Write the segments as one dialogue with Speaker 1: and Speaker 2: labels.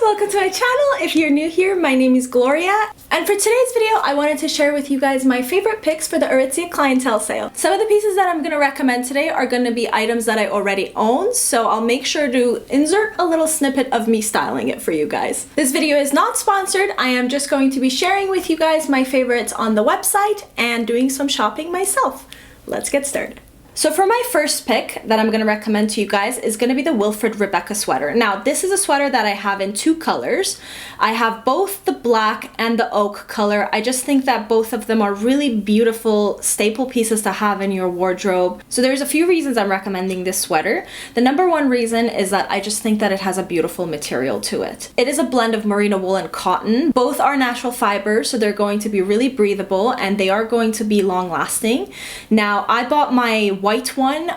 Speaker 1: welcome to my channel. If you're new here, my name is Gloria, and for today's video I wanted to share with you guys my favorite picks for the Aritzia Clientele sale. Some of the pieces that I'm going to recommend today are going to be items that I already own, so I'll make sure to insert a little snippet of me styling it for you guys. This video is not sponsored. I am just going to be sharing with you guys my favorites on the website and doing some shopping myself. Let's get started. So for my first pick that I'm going to recommend to you guys is going to be the Wilfred Rebecca sweater. Now this is a sweater that I have in two colors. I have both the black and the oak color. I just think that both of them are really beautiful staple pieces to have in your wardrobe. So there's a few reasons I'm recommending this sweater. The number one reason is that I just think that it has a beautiful material to it. It is a blend of merino wool and cotton. Both are natural fibers, so they're going to be really breathable and they are going to be long lasting. Now I bought my white one,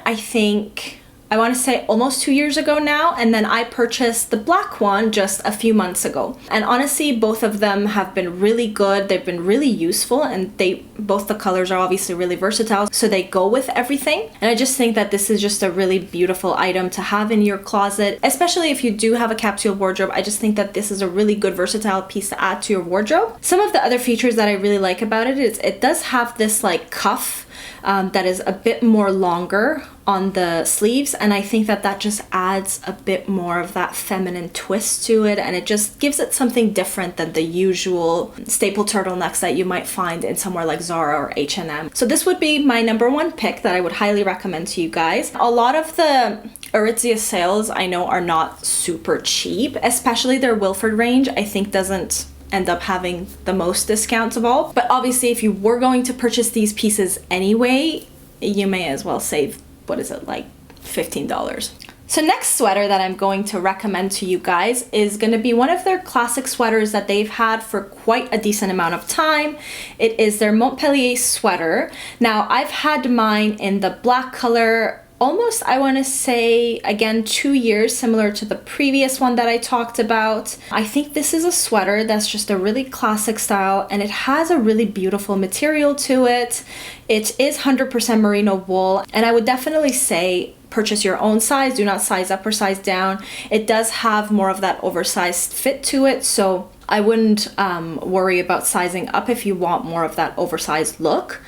Speaker 1: I want to say almost 2 years ago now, and then I purchased the black one just a few months ago. And honestly, both of them have been really good. They've been really useful, and both the colors are obviously really versatile, so they go with everything. And I just think that this is just a really beautiful item to have in your closet, especially if you do have a capsule wardrobe. I just think that this is a really good versatile piece to add to your wardrobe. Some of the other features that I really like about it is it does have this like cuff that is a bit more longer on the sleeves, and I think that that just adds a bit more of that feminine twist to it, and it just gives it something different than the usual staple turtlenecks that you might find in somewhere like Zara or H&M. So this would be my number one pick that I would highly recommend to you guys. A lot of the Aritzia sales I know are not super cheap, especially their Wilfred range I think doesn't end up having the most discounts of all. But obviously if you were going to purchase these pieces anyway, you may as well save, what is it, like $15. So next sweater that I'm going to recommend to you guys is going to be one of their classic sweaters that they've had for quite a decent amount of time. It is their Montpellier sweater. Now I've had mine in the black color almost, I want to say, again, 2 years, similar to the previous one that I talked about. I think this is a sweater that's just a really classic style, and it has a really beautiful material to it. It is 100% merino wool, and I would definitely say purchase your own size. Do not size up or size down. It does have more of that oversized fit to it, so I wouldn't worry about sizing up if you want more of that oversized look.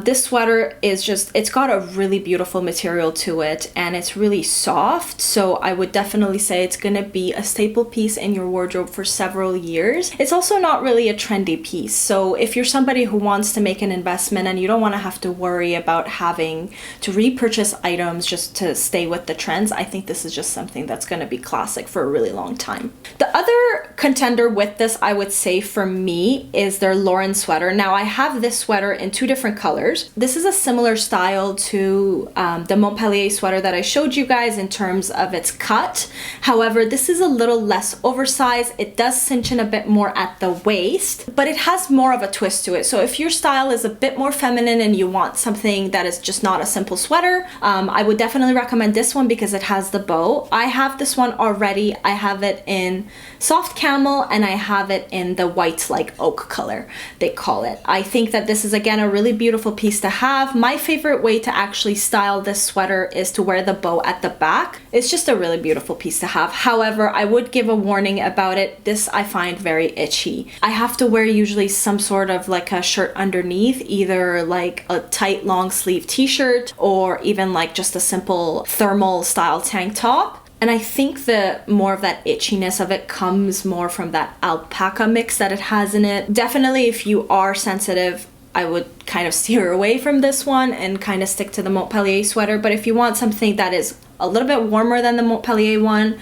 Speaker 1: This sweater is just, it's got a really beautiful material to it, and it's really soft, so I would definitely say it's gonna be a staple piece in your wardrobe for several years. It's also not really a trendy piece, so if you're somebody who wants to make an investment and you don't want to have to worry about having to repurchase items just to stay with the trends, I think this is just something that's gonna be classic for a really long time. The other contender with this, I would say, for me, is their Lauren sweater. Now I have this sweater in two different colors. This is a similar style to the Montpellier sweater that I showed you guys in terms of its cut. However, this is a little less oversized. It does cinch in a bit more at the waist, but it has more of a twist to it. So if your style is a bit more feminine and you want something that is just not a simple sweater, I would definitely recommend this one because it has the bow. I have this one already. I have it in soft camel, and I have it in the white, like oak color, they call it. I think that this is, again, a really beautiful piece to have. My favorite way to actually style this sweater is to wear the bow at the back. It's just a really beautiful piece to have. However, I would give a warning about it. This I find very itchy. I have to wear usually some sort of like a shirt underneath, either like a tight long sleeve t-shirt or even like just a simple thermal style tank top. And I think the more of that itchiness of it comes more from that alpaca mix that it has in it. Definitely if you are sensitive, I would kind of steer away from this one and kind of stick to the Montpellier sweater. But if you want something that is a little bit warmer than the Montpellier one,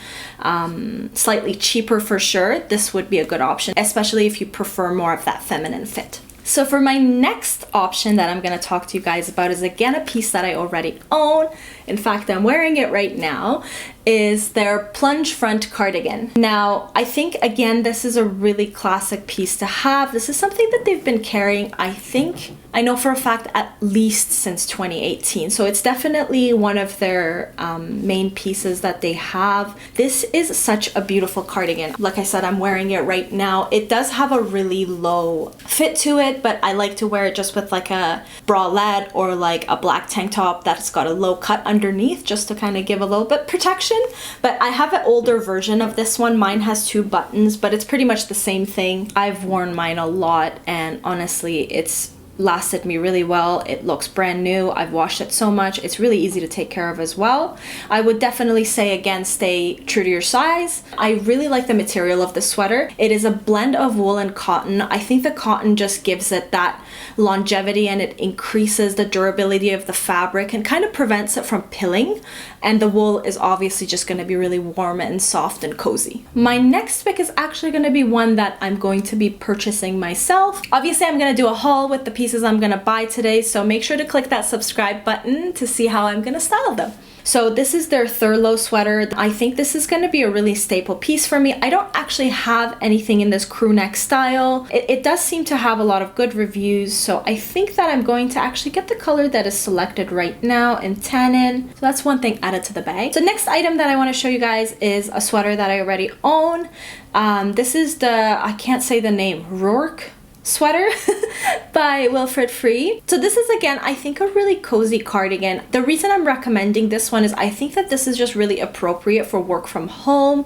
Speaker 1: slightly cheaper for sure, this would be a good option, especially if you prefer more of that feminine fit. So for my next option that I'm going to talk to you guys about is, again, a piece that I already own. In fact, I'm wearing it right now. Is their plunge front cardigan. Now, I think, again, this is a really classic piece to have. This is something that they've been carrying, I know for a fact, at least since 2018. So it's definitely one of their main pieces that they have. This is such a beautiful cardigan. Like I said, I'm wearing it right now. It does have a really low fit to it, but I like to wear it just with like a bralette or like a black tank top that's got a low cut underneath just to kind of give a little bit protection. But I have an older version of this one. Mine has 2 buttons, but it's pretty much the same thing. I've worn mine a lot, and honestly, it's lasted me really well. It looks brand new. I've washed it so much. It's really easy to take care of as well. I would definitely say, again, stay true to your size. I really like the material of the sweater. It is a blend of wool and cotton. I think the cotton just gives it that longevity, and it increases the durability of the fabric and kind of prevents it from pilling. And the wool is obviously just going to be really warm and soft and cozy. My next pick is actually going to be one that I'm going to be purchasing myself. Obviously, I'm going to do a haul with the pieces I'm going to buy today, so make sure to click that subscribe button to see how I'm going to style them. So this is their Thurlow sweater. I think this is going to be a really staple piece for me. I don't actually have anything in this crew neck style. It does seem to have a lot of good reviews, so I think that I'm going to actually get the color that is selected right now in tannin. So that's one thing added to the bag. The next item that I want to show you guys is a sweater that I already own. This is the, I can't say the name, Rourke sweater by Wilfred Free. So this is, again, I think a really cozy cardigan. The reason I'm recommending this one is I think that this is just really appropriate for work from home.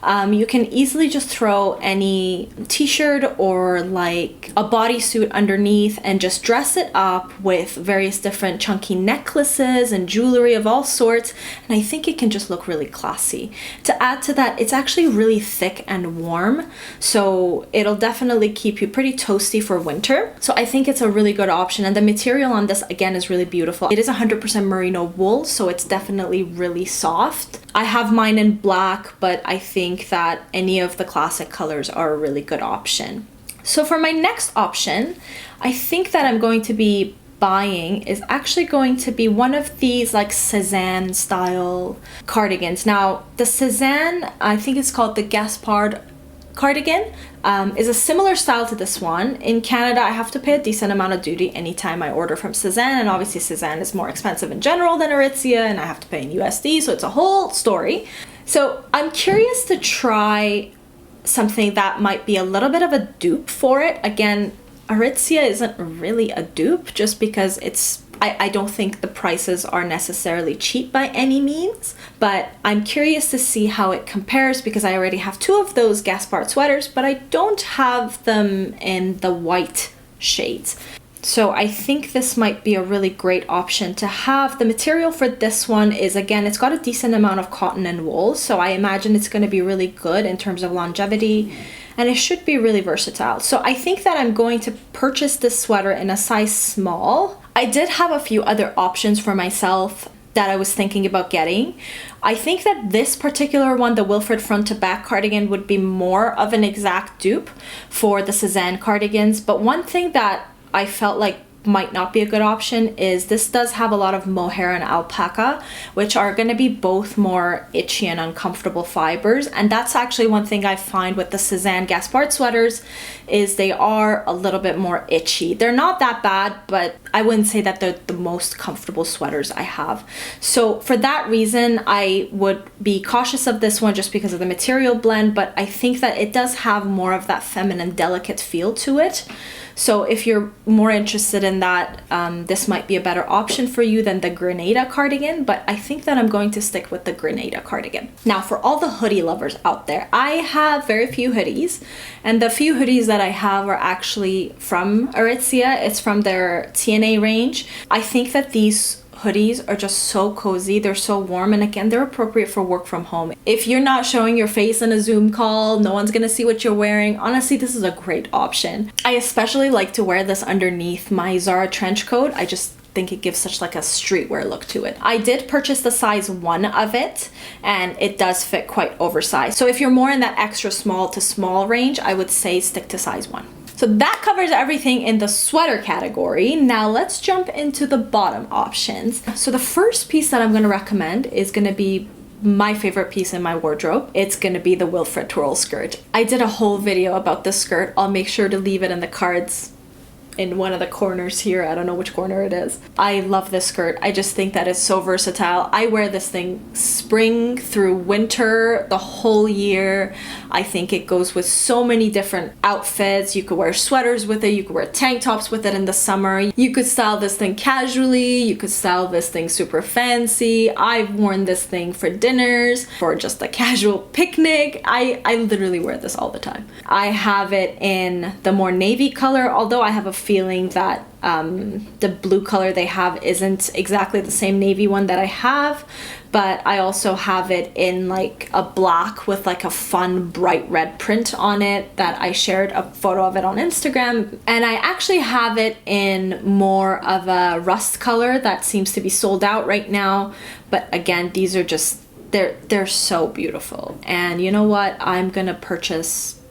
Speaker 1: You can easily just throw any t-shirt or like a bodysuit underneath and just dress it up with various different chunky necklaces and jewelry of all sorts, and I think it can just look really classy. To add to that, it's actually really thick and warm, so it'll definitely keep you pretty toasty for winter. So I think it's a really good option, and the material on this, again, is really beautiful. It is 100% merino wool, so it's definitely really soft. I have mine in black, but I think that any of the classic colors are a really good option. So for my next option, I think that I'm going to be buying is actually going to be one of these like Cezanne style cardigans. Now the Cezanne, I think it's called the Gaspard cardigan, is a similar style to this one. In Canada, I have to pay a decent amount of duty anytime I order from Cezanne, and obviously Cezanne is more expensive in general than Aritzia, and I have to pay in USD, so it's a whole story. So I'm curious to try something that might be a little bit of a dupe for it. Again, Aritzia isn't really a dupe just because I don't think the prices are necessarily cheap by any means, but I'm curious to see how it compares because I already have 2 of those Gaspard sweaters, but I don't have them in the white shades. So I think this might be a really great option to have. The material for this one is, again, it's got a decent amount of cotton and wool, so I imagine it's going to be really good in terms of longevity, and it should be really versatile. So I think that I'm going to purchase this sweater in a size small. I did have a few other options for myself that I was thinking about getting. I think that this particular one, the Wilfred front to back cardigan, would be more of an exact dupe for the Cezanne cardigans, but one thing that I felt like might not be a good option is this does have a lot of mohair and alpaca, which are going to be both more itchy and uncomfortable fibers, and that's actually one thing I find with the Cezanne Gaspard sweaters is they are a little bit more itchy. They're not that bad, but I wouldn't say that they're the most comfortable sweaters I have. So for that reason, I would be cautious of this one just because of the material blend, but I think that it does have more of that feminine, delicate feel to it. So if you're more interested in that, this might be a better option for you than the Grenada cardigan, but I think that I'm going to stick with the Grenada cardigan. Now for all the hoodie lovers out there, I have very few hoodies, and the few hoodies that I have are actually from Aritzia. It's from their TNA range. I think that these hoodies are just so cozy, they're so warm, and again, they're appropriate for work from home. If you're not showing your face in a Zoom call, no one's gonna see what you're wearing, honestly, this is a great option. I especially like to wear this underneath my Zara trench coat. I just think it gives such like a streetwear look to it. I did purchase the size 1 of it, and it does fit quite oversized. So if you're more in that extra small to small range, I would say stick to size 1. So that covers everything in the sweater category. Now let's jump into the bottom options. So the first piece that I'm going to recommend is going to be my favorite piece in my wardrobe. It's going to be the Wilfred twirl skirt. I did a whole video about this skirt. I'll make sure to leave it in the cards in one of the corners here. I don't know which corner it is. I love this skirt. I just think that it's so versatile. I wear this thing spring through winter, the whole year. I think it goes with so many different outfits. You could wear sweaters with it. You could wear tank tops with it in the summer. You could style this thing casually. You could style this thing super fancy. I've worn this thing for dinners, for just a casual picnic. I literally wear this all the time. I have it in the more navy color, although I have a feeling that the blue color they have isn't exactly the same navy one that I have, but I also have it in like a black with like a fun bright red print on it that I shared a photo of it on Instagram. And I actually have it in more of a rust color that seems to be sold out right now, but again, these are just they're so beautiful. And you know what, I'm gonna purchase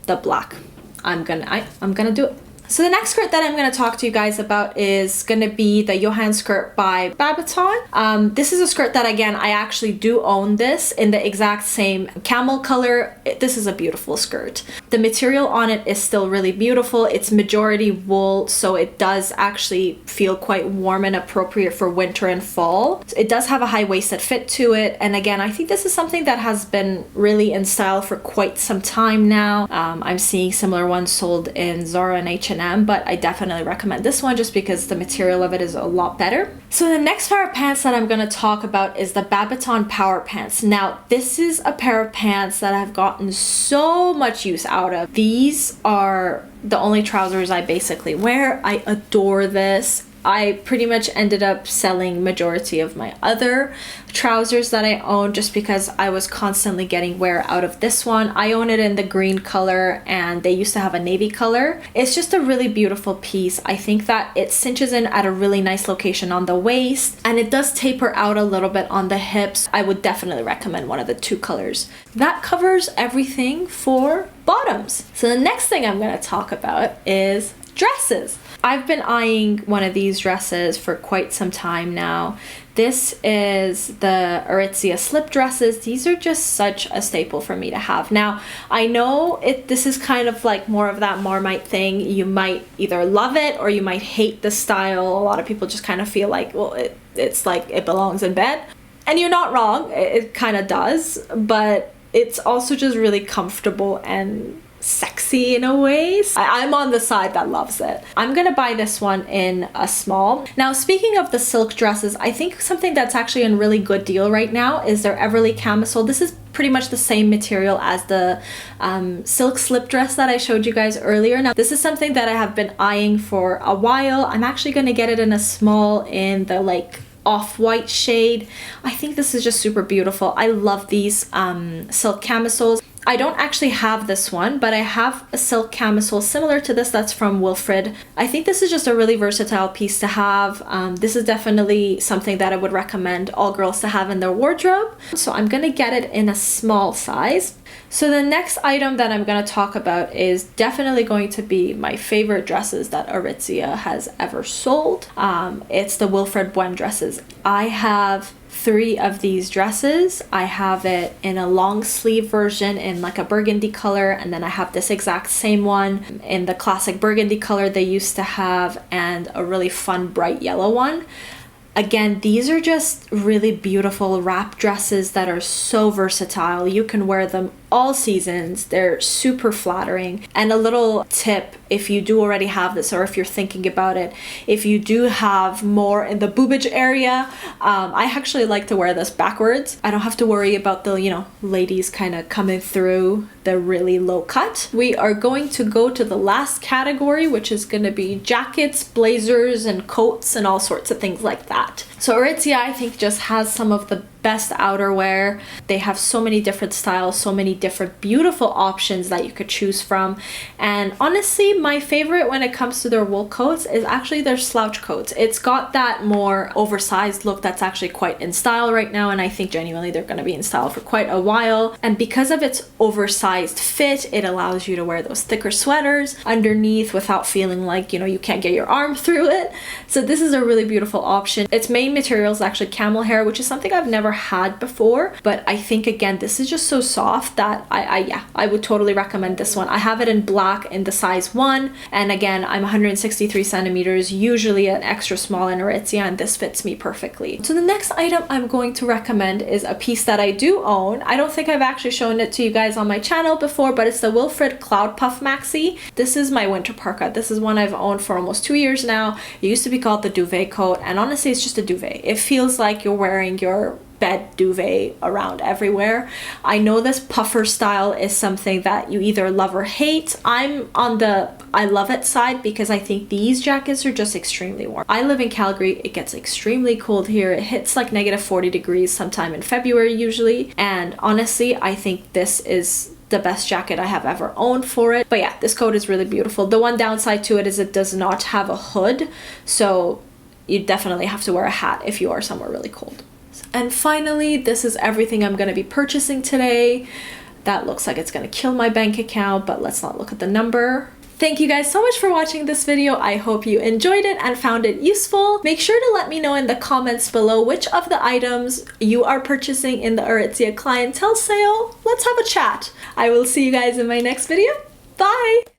Speaker 1: the black. I'm gonna do it. So the next skirt that I'm going to talk to you guys about is going to be the Johan skirt by Babaton. This is a skirt that, again, I actually do own this in the exact same camel color. This is a beautiful skirt. The material on it is still really beautiful. It's majority wool, so it does actually feel quite warm and appropriate for winter and fall. It does have a high-waisted fit to it, and again, I think this is something that has been really in style for quite some time now. I'm seeing similar ones sold in Zara and H&M, but I definitely recommend this one just because the material of it is a lot better. So the next pair of pants that I'm going to talk about is the Babaton Power Pants. Now, this is a pair of pants that I've gotten so much use out of. These are the only trousers I basically wear. I adore this. I pretty much ended up selling majority of my other trousers that I own just because I was constantly getting wear out of this one. I own it in the green color and they used to have a navy color. It's just a really beautiful piece. I think that it cinches in at a really nice location on the waist and it does taper out a little bit on the hips. I would definitely recommend one of the two colors. That covers everything for bottoms. So the next thing I'm going to talk about is dresses. I've been eyeing one of these dresses for quite some time now. This is the Aritzia slip dresses. These are just such a staple for me to have. Now, I know this is kind of like more of that Marmite thing. You might either love it or you might hate the style. A lot of people just kind of feel like, well, it's like it belongs in bed. And you're not wrong, it kind of does, but it's also just really comfortable and sexy in a way. I'm on the side that loves it. I'm gonna buy this one in a small. Now, speaking of the silk dresses, I think something that's actually a really good deal right now is their Everly camisole. This is pretty much the same material as the silk slip dress that I showed you guys earlier. Now, this is something that I have been eyeing for a while. I'm actually gonna get it in a small in the like off-white shade. I think this is just super beautiful. I love these silk camisoles. I don't actually have this one, but I have a silk camisole similar to this that's from Wilfred. I think this is just a really versatile piece to have. This is definitely something that I would recommend all girls to have in their wardrobe. So I'm gonna get it in a small size. So the next item that I'm going to talk about is definitely going to be my favorite dresses that Aritzia has ever sold. It's the Wilfred Buen dresses. I have 3 of these dresses. I have it in a long sleeve version in like a burgundy color, and then I have this exact same one in the classic burgundy color they used to have, and a really fun bright yellow one. Again, these are just really beautiful wrap dresses that are so versatile. You can wear them all seasons. They're super flattering. And a little tip, if you do already have this or if you're thinking about it, if you do have more in the boobage area, I actually like to wear this backwards. I don't have to worry about the, ladies kind of coming through the really low cut. We are going to go to the last category, which is going to be jackets, blazers, and coats, and all sorts of things like that. So Aritzia, I think, just has some of the best outerwear. They have so many different styles, so many different beautiful options that you could choose from. And honestly, my favorite when it comes to their wool coats is actually their slouch coats. It's got that more oversized look that's actually quite in style right now, and I think genuinely they're going to be in style for quite a while. And because of its oversized fit, it allows you to wear those thicker sweaters underneath without feeling like, you can't get your arm through it. So this is a really beautiful option. Its main material is actually camel hair, which is something I've never had before, but I think again this is just so soft that I would totally recommend this one. I have it in black in the size 1, and again I'm 163 centimeters, usually an extra small in Aritzia, and this fits me perfectly. So the next item I'm going to recommend is a piece that I do own. I don't think I've actually shown it to you guys on my channel before, but it's the Wilfred Cloud Puff Maxi. This is my winter parka. This is one I've owned for almost 2 years now. It used to be called the duvet coat, and honestly it's just a duvet. It feels like you're wearing your bed duvet around everywhere. I know this puffer style is something that you either love or hate. I'm on the I love it side because I think these jackets are just extremely warm. I live in Calgary. It gets extremely cold here. It hits like -40 degrees sometime in February usually, and honestly I think this is the best jacket I have ever owned for it. But yeah, this coat is really beautiful. The one downside to it is it does not have a hood, so you definitely have to wear a hat if you are somewhere really cold. And finally, this is everything I'm going to be purchasing today. That looks like it's going to kill my bank account, but let's not look at the number. Thank you guys so much for watching this video. I hope you enjoyed it and found it useful. Make sure to let me know in the comments below which of the items you are purchasing in the Aritzia Clientele sale. Let's have a chat. I will see you guys in my next video. Bye!